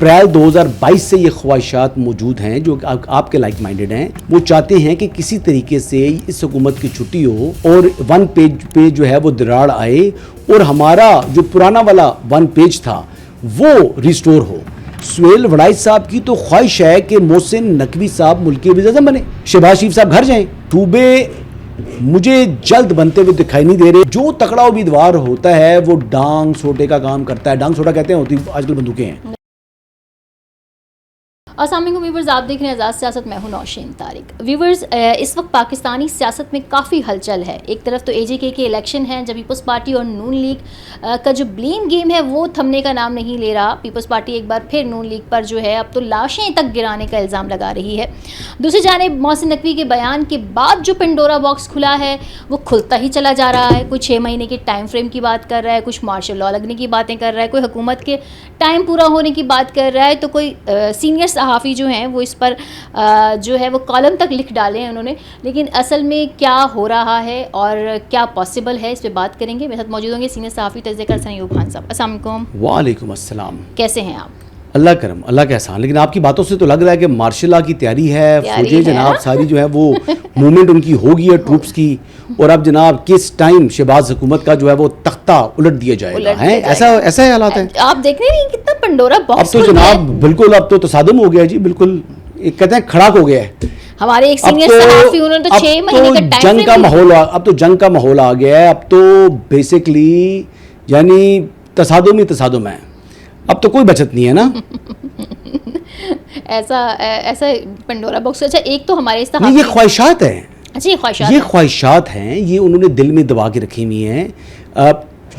अप्रैल 2022 से ये ख्वाहिशात मौजूद हैं जो आपके लाइक माइंडेड हैं। वो चाहते हैं कि किसी तरीके से इस हुकूमत की छुट्टी हो और वन पेज पे जो है वो दरार आए और हमारा जो पुराना वाला वन पेज था वो रिस्टोर हो। सुहेल वड़ाई साहब की तो ख्वाहिश है कि मोहसिन नकवी साहब मुल्क के वज़ीर-ए-आज़म बने, शहबाज शरीफ साहब घर जाएं। सूबे मुझे जल्द बनते हुए दिखाई नहीं दे रहे। जो तकड़ा उम्मीदवार होता है वो डांग सोटे का काम करता है। डांग सोटा कहते हैं, होती आजकल बंदूकें हैं। अस्सलाम वालेकुम व्यूवर्स, आप देख रहे हैं आज़ाद सियासत। मैं हूं नौशीन तारिक। व्यूवर्स, इस वक्त पाकिस्तानी सियासत में काफ़ी हलचल है। एक तरफ तो AJK के इलेक्शन है जब पीपल्स पार्टी और नून लीग का जो ब्लेम गेम है वो थमने का नाम नहीं ले रहा। पीपल्स पार्टी एक बार फिर नून लीग पर जो है अब तो लाशें तक गिराने का इल्ज़ाम लगा रही है। दूसरी जानिब मोहसिन नकवी के बयान के बाद जो पेंडोरा बॉक्स खुला है वो खुलता ही चला जा रहा है। कोई 6 महीने के टाइम फ्रेम की बात कर रहा है, कुछ मार्शल लॉ लगने की बातें कर रहा है, कोई हुकूमत के टाइम पूरा होने की बात कर रहा है, तो कोई सीनियर सहाफ़ी जो हैं वो इस पर जो है वो कॉलम तक लिख डाले हैं उन्होंने। लेकिन असल में क्या हो रहा है और क्या पॉसिबल है, इस पर बात करेंगे। मेरे साथ मौजूद होंगे सीनियर सहाफ़ी तजज़िया सयूब खान साहब। अस्सलाम वालेकुम। वालेकुम अस्सलाम। कैसे हैं आप? अल्लाह करम, अल्लाह का एहसान। लेकिन आपकी बातों से तो लग रहा है कि मार्शल लॉ की तैयारी है, फौजें जनाब सारी जो है वो मूवमेंट उनकी होगी है ट्रूप्स की, और अब जनाब किस टाइम शहबाज हुकूमत का जो है वो तख्ता उलट दिया जाएगा है। ऐसा ही हालात है। आप देख रहे हैं कितना पंडोरा बॉक्स अब तो जनाब बिल्कुल अब तो तसादुम हो गया जी, बिल्कुल एक कहते हैं खड़ाक हो गया है। हमारे एक सीनियर सहाफ़ी उन्होंने तो 6 महीने का टाइम जंग का माहौल, अब तो जंग का माहौल आ गया है। अब तो बेसिकली यानी तसादुम ही तसादुम है, अब तो कोई बचत नहीं है ना। ऐसा पंडोरा बॉक्स। अच्छा, एक तो हमारे नहीं, ये ख्वाहिशात हैं। अच्छा, ये ख्वाहिशात हैं, ये उन्होंने दिल में दबा के रखी हुई हैं।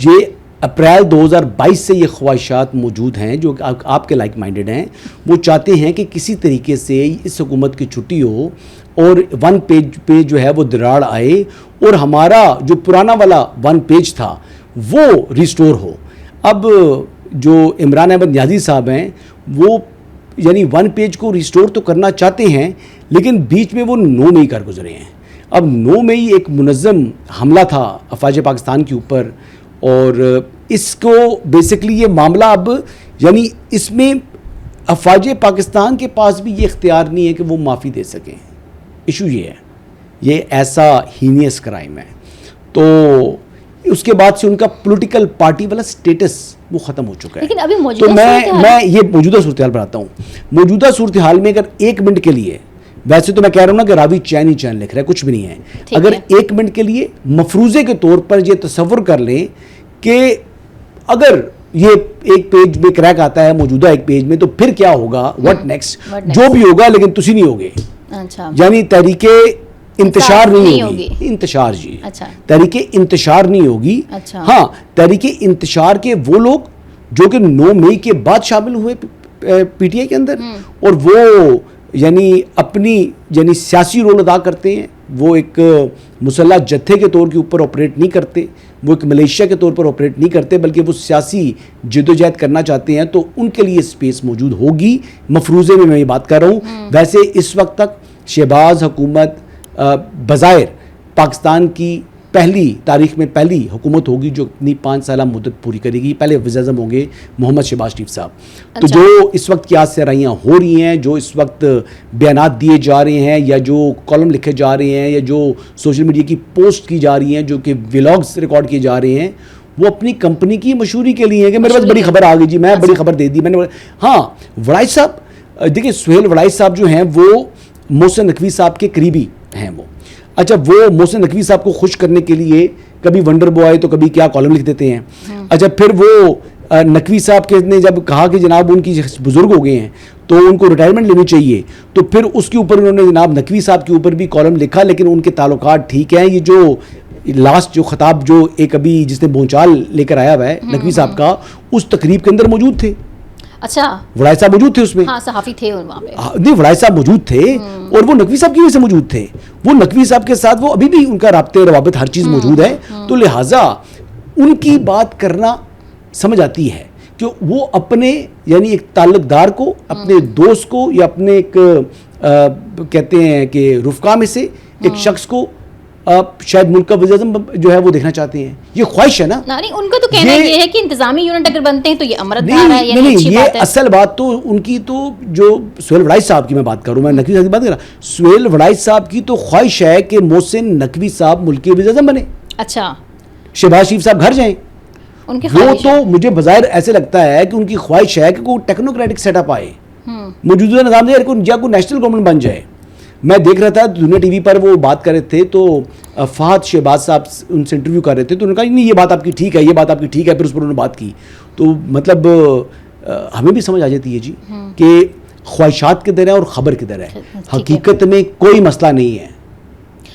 ये अप्रैल 2022 से ये ख्वाहिशात मौजूद हैं जो आपके लाइक माइंडेड हैं। वो चाहते हैं कि किसी तरीके से इस हुकूमत की छुट्टी हो और वन पेज पे जो है वो दरार आए और हमारा जो पुराना वाला वन पेज था वो रिस्टोर हो। अब जो इमरान अहमद नियाज़ी साहब हैं वो यानी वन पेज को रिस्टोर तो करना चाहते हैं, लेकिन बीच में वो 9 मई कर गुजरे हैं। अब 9 मई एक मुनज़्ज़म हमला था अफ़वाज पाकिस्तान के ऊपर, और इसको बेसिकली ये मामला अब यानी इसमें अफ़वाज पाकिस्तान के पास भी ये इख्तियार नहीं है कि वो माफ़ी दे सकें। इशू ये है, ये ऐसा हीनियस क्राइम है। तो उसके बाद से उनका पॉलिटिकल पार्टी वाला स्टेटस वो ख़त्म हो चुका है। लेकिन अभी तो मैं ये मौजूदा सूरत हाल बताता हूँ। मौजूदा सूरत हाल में अगर 1 मिनट के लिए, वैसे तो मैं कह रहा हूँ ना कि रावी चैन ही चैन लिख रहा है, कुछ भी नहीं है। अगर 1 मिनट के लिए मफरूज़े के तौर पर ये तसव्वुर कर लें कि अगर ये एक पेज में क्रैक आता है मौजूदा एक पेज में, तो फिर क्या होगा, व्हाट नेक्स्ट, जो भी होगा, लेकिन तुसी नहीं होगे। अच्छा, यानी तहरीके इंतशार नहीं होगी। इंतशार जी, अच्छा, तहरीके इंतशार नहीं होगी। अच्छा, हाँ, तहरीके इंतशार के वो लोग जो कि 9 मई के बाद शामिल हुए PTI के अंदर, और वो यानी अपनी यानी सियासी रोल अदा करते हैं। वो एक मुसल्लह जत्थे के तौर के ऊपर ऑपरेट नहीं करते, वो एक मलेशिया के तौर पर ऑपरेट नहीं करते, बल्कि वो सियासी जद्दोजहद करना चाहते हैं। तो उनके लिए स्पेस मौजूद होगी मफरूज़े में, मैं ये बात कर रहा हूँ। वैसे इस वक्त तक शहबाज हुकूमत बज़ाहिर पाकिस्तान की पहली तारीख में पहली हुकूमत होगी जो अपनी 5 साल मुद्दत पूरी करेगी। पहले वज़ीर-ए-आज़म होंगे मोहम्मद शहबाज शरीफ साहब। तो जो इस वक्त की आज से राइयाँ हो रही हैं, जो इस वक्त बयानात दिए जा रहे हैं, या जो कॉलम लिखे जा रहे हैं, या जो सोशल मीडिया की पोस्ट की जा रही हैं, जो कि व्लॉग्स रिकॉर्ड किए जा रहे हैं, वो अपनी कंपनी की मशहूरी के लिए है कि मेरे पास बड़ी खबर आ गई जी, मैं बड़ी खबर दे दी मैंने। हाँ, वड़ाई साहब, देखिए सुहेल वड़ाई साहब जो हैं वो मोहसिन नकवी साहब के करीबी हैं वो। अच्छा, वो मोहसिन नकवी साहब को खुश करने के लिए कभी वंडर बॉय तो कभी क्या कॉलम लिख देते हैं। अच्छा, फिर वो नकवी साहब के ने जब कहा कि जनाब उनकी बुजुर्ग हो गए हैं तो उनको रिटायरमेंट लेनी चाहिए, तो फिर उसके ऊपर उन्होंने जनाब नकवी साहब के ऊपर भी कॉलम लिखा। लेकिन उनके ताल्लुकात ठीक हैं। ये जो लास्ट जो खिताब जो एक अभी जिसने बोंचाल लेकर आया हुआ है नकवी साहब का, उस तकरीब के अंदर मौजूद थे। अच्छा, वड़ाई साहब मौजूद थे उसमें। हाँ, सहाफ़ी थे वहाँ पे। नहीं, वड़ाई साहब मौजूद थे और वो नकवी साहब की वजह से मौजूद थे। वो नकवी साहब के साथ वो अभी भी उनका राब्ते रवाबित हर चीज़ मौजूद है। तो लिहाजा उनकी बात करना समझ आती है कि वो अपने यानी एक ताल्लुकदार को, अपने दोस्त को, या अपने एक कहते हैं कि रुफ़का में से एक शख्स को शायद मुल्क का वज़ीर-ए-आज़म जो है वो देखना चाहते हैं, ये ख्वाहिश है ना। नहीं, उनका तो कहना ये है कि इंतजामी यूनिट अगर बनते हैं तो ये अमृतधारा है, नहीं, यानी नहीं, अच्छी ये बात है। असल बात तो उनकी तो जो सुहेल वड़ाइच साहब की मैं बात करूं, मैं नकवी साहब की बात कर रहा, सुहेल वड़ाइच साहब की तो ख्वाहिश है कि मोहसिन नकवी साहब मुल्क के वज़ीर-ए-आज़म बने, अच्छा, शहबाज शरीफ साहब घर जाएं। उनके वो ख्वाहिश तो मुझे बज़ाहिर ऐसे लगता है कि उनकी ख्वाहिश है कि कोई टेक्नोक्रेटिक सेटअप आए, मौजूदा निज़ाम से कोई नेशनल गवर्नमेंट बन जाए। मैं देख रहा था दुनिया टीवी पर वो बात कर रहे थे, तो फहद शहबाज साहब उनसे इंटरव्यू कर रहे थे, तो उन्होंने कहा नहीं ये बात आपकी ठीक है, ये बात आपकी ठीक है, फिर उस पर उन्होंने बात की। तो मतलब हमें भी समझ आ जाती है जी कि ख्वाहिशात किधर है और ख़बर किधर है। हकीकत में कोई मसला नहीं है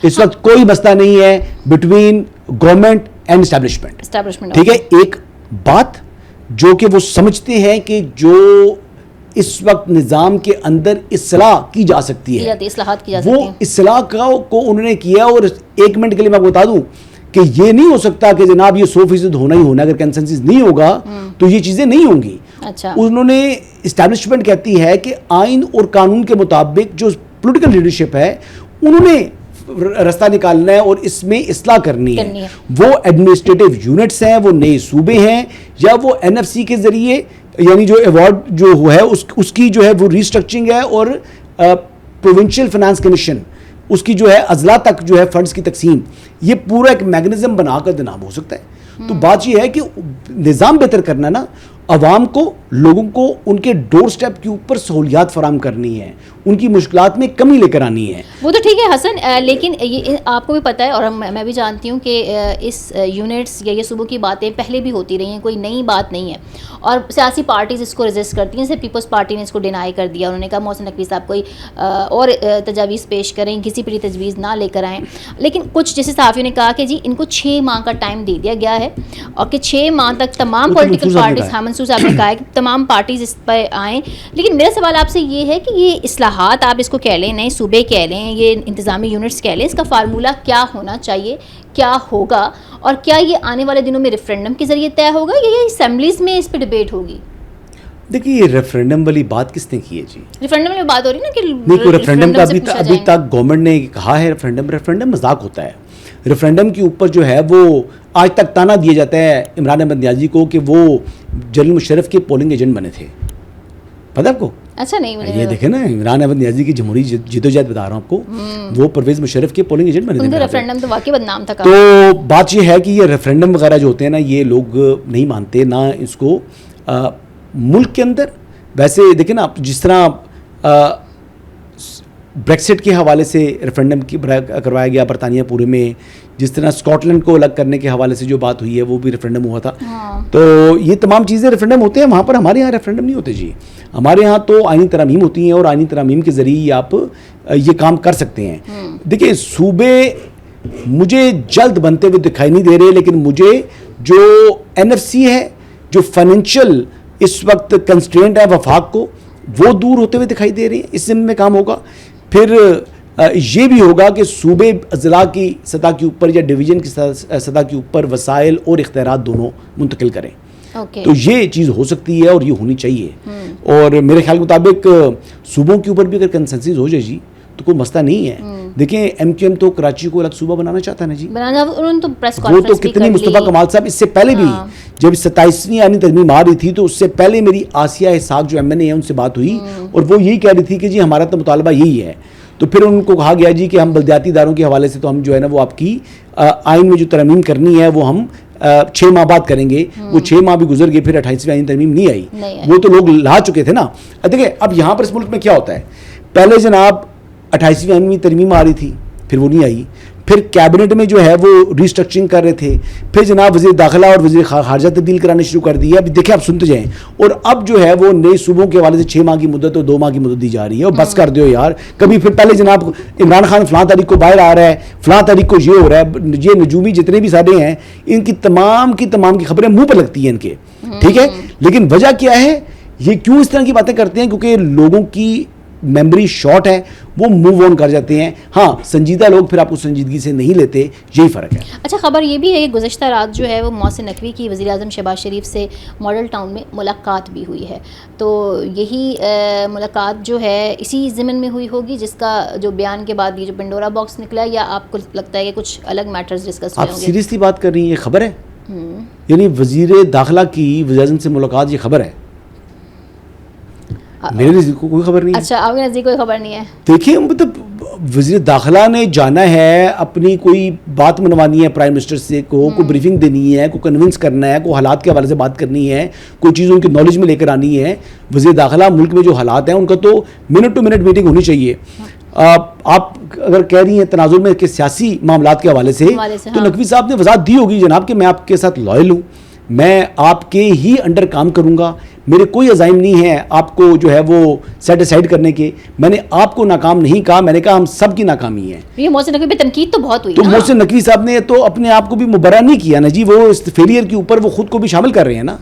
इस वक्त, कोई मसला नहीं है बिटवीन गवर्नमेंट एंड एस्टैब्लिशमेंट। ठीक है, एक बात जो कि वो समझते हैं कि जो इस वक्त निज़ाम के अंदर इस्लाह की जा सकती है, वो इस्लाह को उन्होंने किया। और 1 मिनट के लिए मैं आपको बता दूं कि ये नहीं हो सकता कि जनाब ये 100% होना ही होना, अगर कंसेंसस नहीं होगा तो ये चीज़ें नहीं होंगी। अच्छा। उन्होंने इस्टेब्लिशमेंट कहती है कि आइन और कानून के मुताबिक जो पॉलिटिकल लीडरशिप है उन्होंने रास्ता निकालना है और इसमें इस्लाह करनी है। वो एडमिनिस्ट्रेटिव यूनिट्स हैं, वो नए सूबे हैं, या वो NFC के जरिए यानी जो अवार्ड जो है उसकी जो है वो रिस्ट्रक्चरिंग है, और प्रोविंशियल फाइनेंस कमीशन उसकी जो है अजला तक जो है फंड्स की तकसीम, ये पूरा एक मैकेनिज्म बनाकर जनाब हो सकता है। तो बात ये है कि निज़ाम बेहतर करना ना, अवाम को, लोगों को उनके डोर स्टेप के ऊपर सहूलियात फराम करनी है, उनकी मुश्किलात में कमी लेकर आनी है। वो तो ठीक है हसन, लेकिन ये आपको भी पता है और मैं भी जानती हूँ कि इस यूनिट्स या ये सूबों की बातें पहले भी होती रही हैं, कोई नई बात नहीं है, और सियासी पार्टीज़ इसको रेजिस्ट करती हैं। जैसे पीपल्स पार्टी ने इसको डिनाई कर दिया, उन्होंने कहा मोहसिन नकवी साहब कोई और तजावीज़ पेश करें, किसी पर तजवीज़ ना लेकर आएँ। लेकिन कुछ जैसे सहाफ़ियों ने कहा कि जी इनको 6 माह का टाइम दे दिया गया है, और कि 6 माह तक तमाम पॉलिटिकल पार्टीज़, मंसूर साहब ने कहा है कि तमाम पार्टीज इस पर आएँ। लेकिन मेरा सवाल आपसे ये है कि ये इस्लाहात आप इसको कह लें, नए सूबे कह लें, ये इंतज़ामी यूनिट्स कह लें, इसका फार्मूला क्या होना चाहिए, क्या होगा, और क्या ये आने वाले दिनों में रेफरेंडम के जरिए तय होगा या ये असेंबलीज में इस पर डिबेट होगी? देखिए, ये रेफरेंडम वाली बात किसने की है जी? रेफरेंडम में बात हो रही है ना कि नहीं, कोई रेफरेंडम का अभी तक गवर्नमेंट ने कहा है रेफरेंडम मजाक होता है। रेफरेंडम के ऊपर जो है वो आज तक ताना दिया जाता है इमरान अहमद नियाज़ी को कि वो जनरल मुशर्रफ के पोलिंग एजेंट बने थे, पता है आपको? अच्छा, नहीं मुझे ये देखे ना, इमरान अहमद नियाज़ी की जमहूरी जिदोजहद बता रहा हूँ आपको, वो परवेज़ मुशर्रफ के पोलिंग एजेंट बने थे। रेफरेंडम तो वाकई बदनाम था। तो बात ये है कि ये रेफरेंडम वगैरह जो होते हैं ना, ये लोग नहीं मानते ना इसको मुल्क के अंदर। वैसे देखें ना, जिस तरह ब्रेक्सिट के हवाले से रेफरेंडम करवाया गया बरतानिया पूरे में, जिस तरह स्कॉटलैंड को अलग करने के हवाले से जो बात हुई है वो भी रेफरेंडम हुआ था। तो ये तमाम चीज़ें रेफरेंडम होते हैं वहाँ पर। हमारे यहाँ रेफरेंडम नहीं होते जी, हमारे यहाँ तो आईनी तरामीम होती हैं, और आईनी तरामीम के ज़रिए आप ये काम कर सकते हैं। देखिए, सूबे मुझे जल्द बनते हुए दिखाई नहीं दे रहे, लेकिन मुझे जो NFC है, जो फाइनेंशियल इस वक्त कंस्ट्रेंट है वफाक को, वो दूर होते हुए दिखाई दे रही है। इस में काम होगा। फिर ये भी होगा कि सूबे अजला की सतह के ऊपर या डिवीज़न की सतह के ऊपर वसाइल और इख्तियारात दोनों मुंतकिल करें। तो ये चीज़ हो सकती है और ये होनी चाहिए। और मेरे ख्याल के मुताबिक सूबों के ऊपर भी अगर कंसेंसस हो जाए जी तो कोई मसला नहीं है। देखिए, MQM तो कराची को अलग सूबा बनाना चाहता है ना जी, उन्होंने तो प्रेस वो तो कितनी मुस्तफ़ा कमाल साहब, इससे पहले भी जब 27वीं आनी तरमीम आ रही थी तो उससे पहले मेरी आसिया इसाक जो MNA है उनसे बात हुई, और वो यही कह रही थी कि जी हमारा तो मुतालबा यही है। तो फिर उनको कहा गया जी कि हम बल्दियाती इदारों के हवाले से तो हम जो है ना वो आपकी आइन में जो तरमीम करनी है वो हम 6 माह बाद करेंगे। वो 6 माह भी गुजर गए, फिर 28वीं आइन तरमीम नहीं आई। वो तो लोग ला चुके थे ना। देखिए, अब यहाँ पर इस मुल्क में क्या होता है, पहले जनाब 28वीं आइन तरमीम आ रही थी, फिर वो नहीं आई, फिर कैबिनेट में जो है वो रिस्ट्रक्चरिंग कर रहे थे, फिर जनाब वज़ीर दाखिला और वज़ीर खारजा तब्दील कराने शुरू कर दिए। अब देखिए, आप सुनते जाएं, और अब जो है वो नए सूबों के हवाले से 6 माह की मुद्दत और 2 माह की मुद्दत दी जा रही है। और बस कर दो यार, कभी फिर पहले जनाब इमरान खान फ़लाँ तारीख को बाहर आ रहा है, फ़लाँ तारीख को ये हो रहा है, ये नजूमी जितने भी सारे हैं इनकी तमाम की खबरें मुँह पर लगती हैं इनके, ठीक है। लेकिन वजह क्या है, ये क्यों इस तरह की बातें करते हैं? क्योंकि लोगों की मेमोरी शॉर्ट है वो मूव ऑन कर जाते हैं। हाँ, संजीदा लोग फिर आपको संजीदगी से नहीं लेते, यही फ़र्क है। अच्छा, खबर ये भी है कि गुज़श्ता रात जो है वो मोहसिन नकवी की वज़ीर आज़म शहबाज शरीफ से मॉडल टाउन में मुलाकात भी हुई है। तो यही मुलाकात जो है इसी ज़िमन में हुई होगी जिसका जो बयान के बाद ये जो पेंडोरा बॉक्स निकला, या आपको लगता है कि कुछ अलग मैटर्स डिस्कस हुए आप होंगे? सीरियसली बात कर रही हैं? ये खबर है? यानी वज़ीर दाखिला की वज़ीर आज़म से मुलाकात, ये खबर है? मेरे नज़दीक कोई खबर नहीं है। अच्छा, आपके नज़दीक कोई खबर नहीं है? देखिए, मतलब वज़ीर दाखिला ने जाना है, अपनी कोई बात मनवानी है प्राइम मिनिस्टर से, को ब्रीफिंग देनी है, को कन्विंस करना है, को हालात के हवाले से बात करनी है, कोई चीज़ उनकी नॉलेज में लेकर आनी है। वज़ीर दाखिला मुल्क में जो हालात हैं उनका तो मिनट टू मिनट मीटिंग होनी चाहिए। आप अगर कह रही हैं तनाजुर में कि सियासी मामलात के हवाले से, तो हाँ। नकवी साहब ने वजाहत दी होगी जनाब कि मैं आपके साथ लॉयल हूँ, मैं आपके ही अंडर काम करूँगा, मेरे कोई अज़ाइम नहीं है आपको जो है वो सेटिसाइड करने के। मैंने आपको नाकाम नहीं कहा, मैंने कहा हम सब की नाकामी है। ये मोहसिन नकवी पे तनकीद तो बहुत हुई तो ना? मोहसिन नकवी साहब ने तो अपने आप को भी मुबर्रा नहीं किया ना जी, वो इस फेलियर के ऊपर वो खुद को भी शामिल कर रहे हैं ना।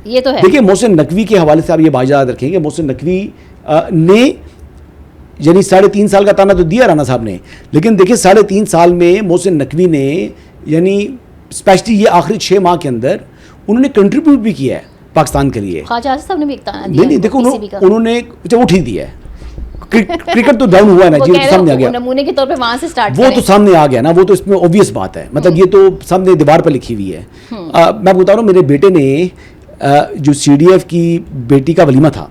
ये तो है। देखिए, मोहसिन नकवी के हवाले से आप ये बात याद रखेंगे, मोहसिन नकवी ने यानी 3.5 साल का ताना तो दिया राना साहब ने, लेकिन देखिए 3.5 साल में मोहसिन नकवी ने यानी स्पेशली ये आखिरी 6 माह के अंदर उन्होंने कंट्रीब्यूट भी किया है पाकिस्तान के लिए। ख्वाजा आसिफ साहब ने भी एक ताना दिया। नहीं, देखो उन्होंने वो ठीक दिया है। क्रिकेट तो डाउन हुआ है ना जी, तो सामने आ गया, नमूने के तौर पे वहां से स्टार्ट वो तो सामने आ गया ना, वो तो इसमें ऑब्वियस बात है, मतलब ये तो सामने दीवार पर लिखी हुई है। मैं आपको बता रहा हूँ, मेरे बेटे ने जो CDF की बेटी का वलीमा था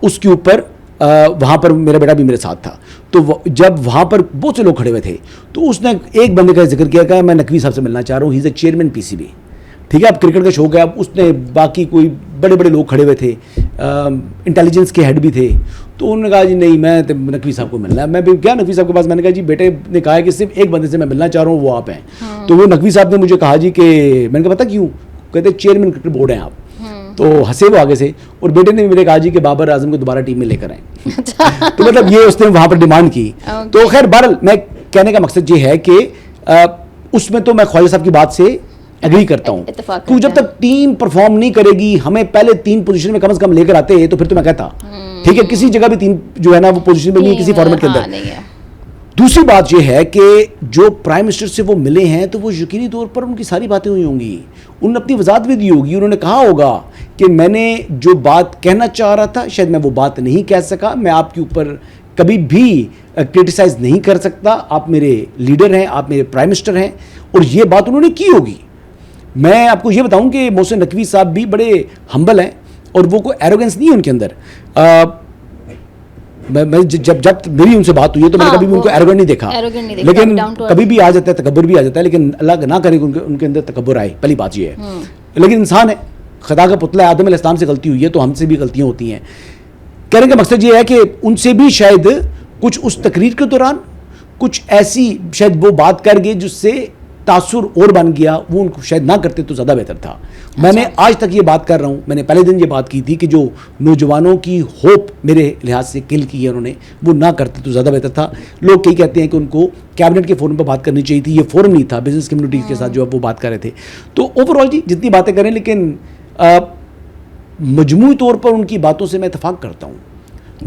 उसके ऊपर वहाँ पर मेरा बेटा भी मेरे साथ था, तो जब वहाँ पर बहुत से लोग खड़े हुए थे तो उसने एक बंदे का जिक्र किया, मैं नकवी साहब से मिलना चाह रहा हूँ, he is the chairman PCB। ठीक है, अब क्रिकेट का शौक है, अब उसने बाकी कोई बड़े बड़े लोग खड़े हुए थे, इंटेलिजेंस के हेड भी थे, तो उन्होंने कहा जी नहीं, मैं तो नकवी साहब को मिलना है। मैं भी गया नकवी साहब के पास, मैंने कहा जी बेटे ने कहा है कि सिर्फ एक बंदे से मैं मिलना चाह रहा हूँ, वो आप हैं। तो वो नकवी साहब ने मुझे कहा जी कि, मैंने कहा पता क्यों? कहते चेयरमैन क्रिकेट बोर्ड हैं आप। तो हंसे वो आगे से, और बेटे ने मेरे कहा जी कि बाबर आजम को दोबारा टीम में लेकर आए। तो मतलब ये उसने वहाँ पर डिमांड की। तो खैर बहरहाल मैं कहने का मकसद ये है कि उसमें तो मैं ख्वाजा साहब की बात से एग्री करता हूँ, क्योंकि जब तक टीम परफॉर्म नहीं करेगी, हमें पहले 3 पोजीशन में कम से कम लेकर आते हैं, तो फिर तो मैं कहता ठीक है, किसी जगह भी 3 जो है ना वो पोजीशन में नहीं, किसी फॉर्मेट के अंदर। दूसरी बात यह है कि जो प्राइम मिनिस्टर से वो मिले हैं तो वो यकीनी तौर पर उनकी सारी बातें हुई होंगी, उन्होंने अपनी वजाहत भी दी होगी, उन्होंने कहा होगा कि मैंने जो बात कहना चाह रहा था शायद मैं वो बात नहीं कह सका, मैं आपके ऊपर कभी भी क्रिटिसाइज नहीं कर सकता, आप मेरे लीडर हैं, आप मेरे प्राइम मिनिस्टर हैं, और ये बात उन्होंने की होगी। मैं आपको ये बताऊं कि मोहसिन नकवी साहब भी बड़े हम्बल हैं और वो कोई एरोगेंस नहीं है उनके अंदर। मैं जब मेरी उनसे बात हुई है तो मैंने कभी भी उनको एरोगेंट नहीं देखा, लेकिन कभी भी आ जाता है, तकब्बुर भी आ जाता है, लेकिन अल्लाह ना करे उनके अंदर तकब्बुर आए, पहली बात ये है। लेकिन इंसान है, खुदा का पुतला, आदम अलैहिस्सलाम से गलती हुई है तो हमसे भी गलतियां होती हैं। कहने का मकसद ये है कि उनसे भी शायद कुछ उस तकरीर के दौरान कुछ ऐसी शायद वो बात कर गए जिससे तासुर और बन गया, वो उनको शायद ना करते तो ज़्यादा बेहतर था। मैंने आज तक ये बात कर रहा हूँ, मैंने पहले दिन ये बात की थी कि जो नौजवानों की होप मेरे लिहाज से किल की है उन्होंने, वो ना करते तो ज़्यादा बेहतर था। लोग कई कहते हैं कि उनको कैबिनेट के फोरम पर बात करनी चाहिए थी, ये फोरम नहीं था, बिजनेस कम्युनिटी के साथ जो अब वो बात कर रहे थे। तो ओवरऑल जी जितनी बातें करें, लेकिन मजमूई तौर पर उनकी बातों से मैं इतफाक़ करता हूँ,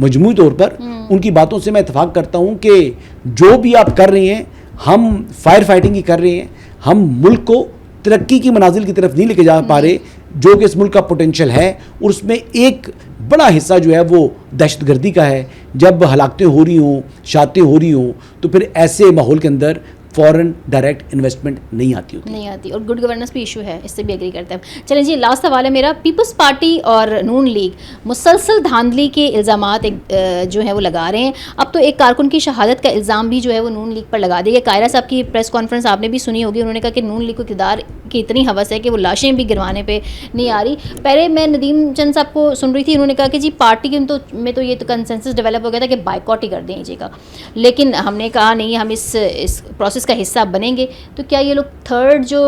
मजमूई तौर पर उनकी बातों से मैं इतफाक़ करता हूँ कि जो भी आप कर रहे हैं, हम फायर फाइटिंग ही कर रहे हैं, हम मुल्क को तरक्की की मनाजिल की तरफ नहीं लेके जा पा रहे, जो कि इस मुल्क का पोटेंशियल है, और उसमें एक बड़ा हिस्सा जो है वो दहशतगर्दी का है। जब हलाकतें हो रही हों, शातें हो रही हों, तो फिर ऐसे माहौल के अंदर फॉरेन डायरेक्ट इन्वेस्टमेंट नहीं आती होती, नहीं आती, और गुड गवर्नेंस भी इशू है, इससे भी एग्री करते हैं। चलें जी, लास्ट सवाल है मेरा। पीपल्स पार्टी और नून लीग मुसलसल धांधली के इल्ज़ामात जो है वो लगा रहे हैं। अब तो एक कारकुन की शहादत का इल्ज़ाम भी जो है वो नून लीग पर लगा दिया। कायरा साहब की प्रेस कॉन्फ्रेंस आपने भी सुनी होगी, उन्होंने कहा कि नून लीग को इक़्तिदार की इतनी हवस है कि वो लाशें भी गिरवाने पर नहीं आ रही। पहले मैं नदीम चंद साहब को सुन रही थी, उन्होंने कहा कि जी पार्टी के में तो ये तो कंसेंसस डेवलप हो गया था कि बाइकॉट ही कर दें जी का, लेकिन हमने कहा नहीं, हम इस प्रोसेस का हिस्सा बनेंगे। तो क्या ये लोग 3rd जो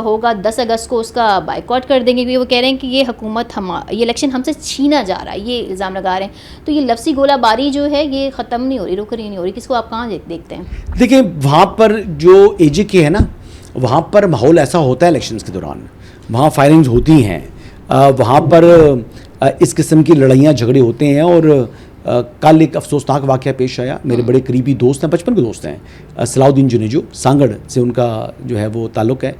होगा 10 अगस्त को उसका बाइकॉट कर देंगे? क्योंकि वो कह रहे हैं कि ये हुकूमत ये इलेक्शन हमसे छीना जा रहा है, ये इल्ज़ाम लगा रहे हैं। तो ये लफ्ज़ी गोलाबारी जो है ये ख़त्म नहीं हो रही, रुक रही नहीं हो रही, किसको आप कहाँ देखते हैं? देखिए, वहाँ पर जो AJK है ना, वहाँ पर माहौल ऐसा होता है इलेक्शंस के दौरान, वहाँ फायरिंग्स होती हैं, वहाँ पर इस किस्म की लड़ाइयाँ झगड़े होते हैं, और कल एक अफसोसनाक वाक़या पेश आया। मेरे बड़े करीबी दोस्त हैं, बचपन के दोस्त हैं, सलाउद्दीन जुनेजो, सांगड़ से उनका जो है वो ताल्लुक़ है,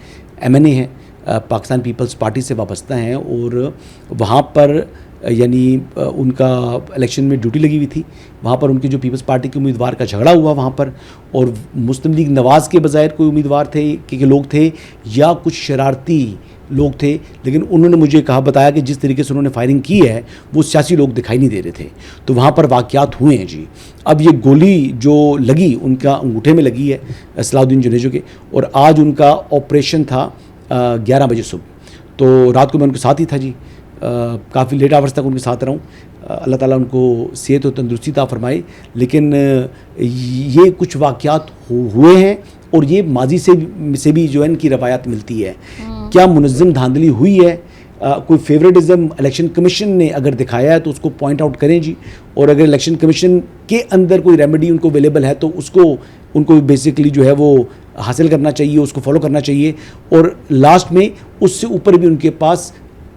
MNA है, पाकिस्तान पीपल्स पार्टी से वाबस्ता हैं, और वहाँ पर यानी उनका इलेक्शन में ड्यूटी लगी हुई थी। वहाँ पर उनकी जो पीपल्स पार्टी के उम्मीदवार का झगड़ा हुआ वहाँ पर, और मुस्लिम लीग नवाज़ के बजाय कोई उम्मीदवार थे कि लोग थे या कुछ शरारती लोग थे, लेकिन उन्होंने मुझे बताया कि जिस तरीके से उन्होंने फायरिंग की है वो सियासी लोग दिखाई नहीं दे रहे थे। तो वहाँ पर वाक़यात हुए हैं जी। अब ये गोली जो लगी उनका अंगूठे में लगी है सलाउद्दीन जुनेजो के, और आज उनका ऑपरेशन था 11 बजे सुबह। तो रात को मैं उनके साथ ही था जी, काफ़ी लेट आवर्स तक उनके साथ रहा हूँ। अल्लाह ताला उनको सेहत और तंदुरुस्ती अता फरमाए। लेकिन ये कुछ वाक़यात हुए हैं, और ये माजी से भी जो है इनकी रवायत मिलती है। क्या मुनज़्ज़म धांधली हुई है, कोई फेवरेटिज़म इलेक्शन कमीशन ने अगर दिखाया है तो उसको पॉइंट आउट करें जी, और अगर इलेक्शन कमीशन के अंदर कोई रेमेडी उनको अवेलेबल है तो उसको उनको बेसिकली जो है वो हासिल करना चाहिए, उसको फॉलो करना चाहिए। और लास्ट में उससे ऊपर भी उनके पास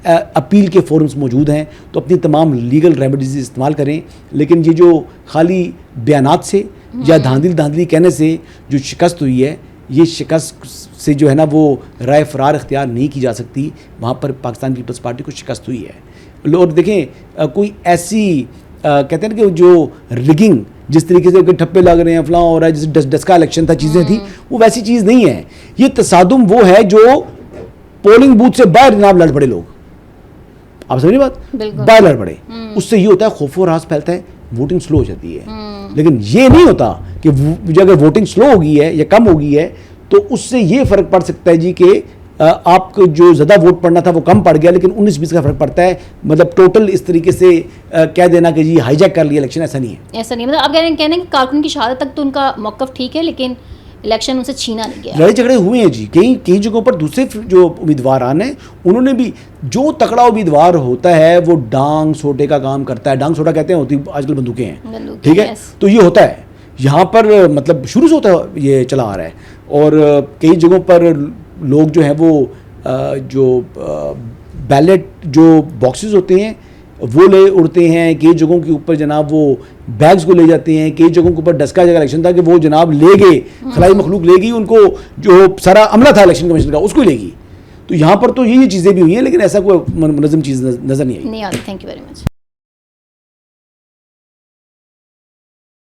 अपील के फोरम्स मौजूद हैं, तो अपनी तमाम लीगल रेमेडीज इस्तेमाल करें। लेकिन ये जो खाली बयानात से या धांधली कहने से जो शिकस्त हुई है, ये शिकस्त से जो है ना वो राय फरार इख्तियार नहीं की जा सकती। वहाँ पर पाकिस्तान पीपल्स पार्टी को शिकस्त हुई है। और देखें कोई ऐसी कहते हैं ना कि जो रिगिंग जिस तरीके से ठप्पे लग रहे हैं, फलां हो रहा है, जैसे डस्का इलेक्शन था, चीज़ें थी, वो वैसी चीज़ नहीं है। ये तसादुम वो है जो पोलिंग बूथ से बाहर जनाब लड़ पड़े लोग, आप समझिए बात, बाहर लड़ पड़े, उससे ये होता है खौफ और राज फैलता है, वोटिंग स्लो हो जाती है। लेकिन ये नहीं होता कि अगर वोटिंग स्लो हो गई है या कम हो गई है तो उससे ये फ़र्क पड़ सकता है जी कि आपको जो ज़्यादा वोट पड़ना था वो कम पड़ गया, लेकिन 19-20 का फ़र्क पड़ता है। मतलब टोटल इस तरीके से कह देना कि जी हाईजैक कर लिया इलेक्शन, ऐसा नहीं है। ऐसा नहीं, मतलब आप कहने हैं कि कारकुन की शहादत तक तो उनका मौक़िफ़ ठीक है, लेकिन इलेक्शन उनसे छीना नहीं गया। लड़ाई झगड़े हुए हैं जी, कई जगहों पर दूसरे जो उम्मीदवार आने उन्होंने भी, जो तकड़ा उम्मीदवार होता है वो डांग सोटे का काम करता है। डांग सोटा कहते हैं, होती आजकल बंदूकें हैं, ठीक है, तो ये होता है यहाँ पर, मतलब शुरू से होता है, ये चला आ रहा है। और कई जगहों पर लोग जो हैं वो जो बैलेट जो बॉक्सेस होते हैं वो ले उड़ते हैं, कई जगहों के ऊपर जनाब वो बैग्स को ले जाते हैं, कई जगहों के ऊपर डस्का जगह इलेक्शन था कि वो जनाब ले गए, खलाई मखलूक ले गई, उनको जो सारा अमला था इलेक्शन कमीशन का उसको ले गई। तो यहाँ पर तो ये चीज़ें भी हुई हैं, लेकिन ऐसा कोई मुनज़्ज़म चीज़ नज़र नहीं आई। Thank you very much.